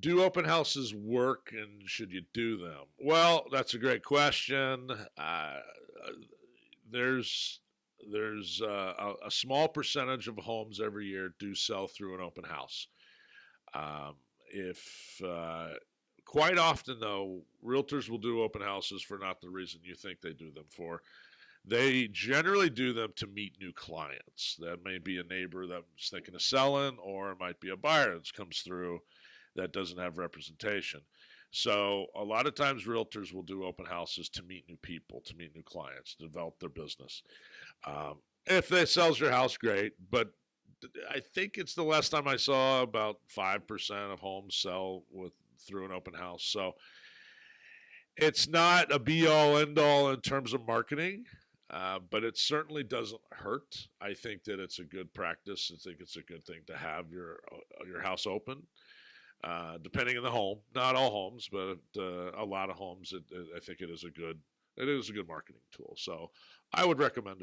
Do open houses work, and should you do them? Well, that's a great question. There's there's a small percentage of homes every year do sell through an open house. If Quite often though, realtors will do open houses for not the reason you think they do them for. They generally do them to meet new clients. That may be a neighbor that's thinking of selling, or it might be a buyer that comes through that doesn't have representation. So a lot of times realtors will do open houses to meet new people, to meet new clients, to develop their business. If they sells your house, great. But I think it's the last time I saw about 5% of homes sell with through an open house. So it's not a be all end all in terms of marketing, but it certainly doesn't hurt. I think that it's a good practice. I think it's a good thing to have your house open, depending on the home. Not all homes, but a lot of homes. I think it is a good marketing tool. So I would recommend it.